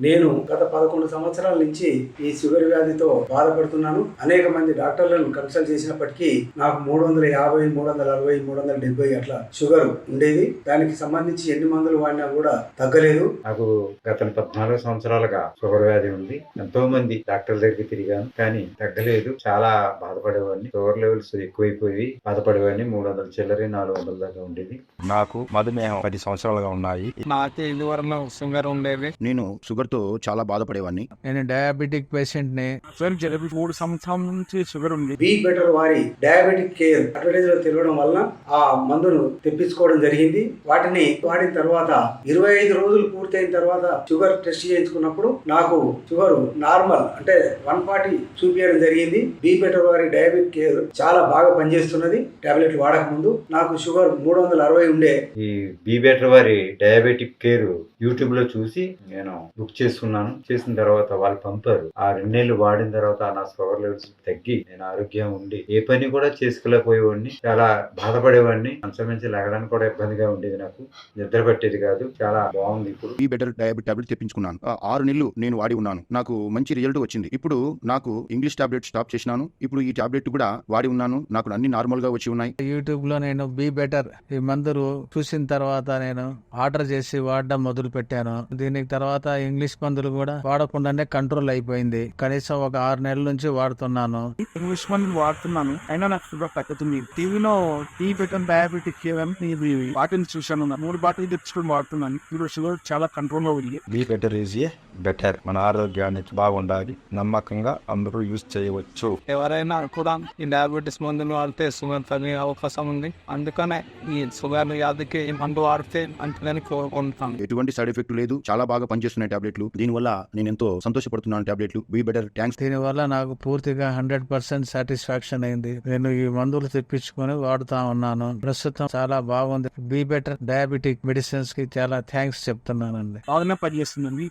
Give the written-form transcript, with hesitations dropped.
నేను గత 11 సంవత్సరాల నుంచి ఈ షుగర్ వ్యాధితో బాధపడుతున్నాను. అనేక మంది డాక్టర్లను కన్సల్ట్ చేసినప్పటికీ నాకు 350, 360, 370 అట్లా షుగర్ ఉండేది. దానికి సంబంధించి ఎన్ని మందులు వాడినా కూడా తగ్గలేదు. నాకు గత 14 సంవత్సరాలుగా షుగర్ వ్యాధి ఉంది. ఎంతో మంది డాక్టర్ల దగ్గరికి తిరిగాను, కానీ తగ్గలేదు. చాలా బాధపడేవాడిని. షుగర్ లెవెల్స్ ఎక్కువైపోయి బాధపడేవాడిని. 300 చిల్లరి 400 దాకా ఉండేది. నాకు మధుమేహం 10 సంవత్సరాలుగా ఉన్నాయి. నాకు ఇదివరకు షుగర్ ఉండేది. నేను షుగర్ తో చాలా బాధపడేవాడిని. నేను డయాబెటిక్ పేషెంట్ ని. 3 సంవత్సరాల నుంచి షుగర్ ఉంది. బీ బెటర్ వారి డయాబెటిక్ కేర్ అడ్వర్టైజ్ లో తెలియడం వల్ల ఆ మందును తెప్పించుకోవడం జరిగింది. వాటిని వాడిన తర్వాత 25 రోజులు పూర్తయిన తర్వాత షుగర్ టెస్ట్ చేయించుకున్నప్పుడు నాకు షుగర్ నార్మల్ అంటే 140 చూపించడం జరిగింది. బీ బెటర్ వారి డయాబెటిక్ కేర్ చాలా బాగా పనిచేస్తున్నది. టాబ్లెట్లు వాడక ముందు నాకు షుగర్ 360 ఉండే. ఈ బీ బెటర్ వారి డయాబెటిక్ కేర్ యూట్యూబ్ లో చూసి నేను బుక్ చేసుకున్నాను. చేసిన తర్వాత వాళ్ళు పంపారు. ఆ 2 నెలలు వాడిన తర్వాత నా షుగర్ లెవెల్స్ తగ్గి నేను ఆరోగ్యం ఉండి ఏ పని కూడా చేసుకోలేకపోయేవాడిని. చాలా బాధపడేవాడిని. మంచం నుంచి లెగడానికి కూడా ఇబ్బందిగా ఉండేది. నాకు నిద్ర పట్టేది కాదు. చాలా బాగుంది. ఇప్పుడు బీ బెటర్ డయాబెటిక్ టాబ్లెట్ తెప్పించుకున్నాను. 6 నెలలు నేను వాడి ఉన్నాను. నాకు మంచి రిజల్ట్ వచ్చింది. ఇప్పుడు నాకు ఇంగ్లీష్ టాబ్లెట్ స్టాప్ చేసినాను. ఇప్పుడు ఈ టాబ్లెట్ కూడా వాడి ఉన్నాను. నాకు అన్ని నార్మల్ గా వచ్చి ఉన్నాయి. యూట్యూబ్ లో నేను బీ బెటర్ ఈ మందులు చూసిన తర్వాత నేను ఆర్డర్ చేసి వాడడం మొదలు పెట్టాను. దీనికి తర్వాత ఇంగ్లీష్ మందులు కూడా వాడకుండానే కంట్రోల్ అయిపోయింది. కనీసం ఒక 6 నెలల నుంచి వాడుతున్నాను. ఇంగ్లీష్ మందులు వాడుతున్నాను, అయినా నాకు షుగర్ తగ్గుతుంది. టీవీలో టీ బెటర్ డయాబెటిక్ వాటిని చూశాను. 3 బాటిల్ తెచ్చుకొని వాడుతున్నాను. ఇప్పుడు షుగర్ చాలా కంట్రోల్ లో ఉంది. Be better is a better. మన ఆరోగ్యాన్ని బాగుండాలి. నమ్మకంగా అందరూ యూజ్ చేయవచ్చు. ఎవరైనా కూడా ఈ డయాబెటీస్ మందులు వాడితే షుగర్ తగ్గే అవకాశం ఉంది. అందుకనే ఈ షుగర్ వ్యాధికి ఈ మందు వాడితే అంటే కోరుకుంటాను. ఎటువంటి సైడ్ ఎఫెక్ట్ లేదు. చాలా బాగా పనిచేస్తున్నాయి టాబ్లెట్లు. దీనివల్ల నేను ఎంతో సంతోషపడుతున్నాను. టాబ్లెట్లు బీ బెటర్ థ్యాంక్స్. దీనివల్ల నాకు పూర్తిగా 100% సాటిస్ఫాక్షన్ అయింది. నేను ఈ మందులు తెప్పించుకొని వాడుతా ఉన్నాను. ప్రస్తుతం చాలా బాగుంది. బీ బెటర్ డయాబెటిక్ మెడిసిన్స్ కి చాలా థ్యాంక్స్ చెప్తున్నానండి. బాగానే పనిచేస్తుందండి.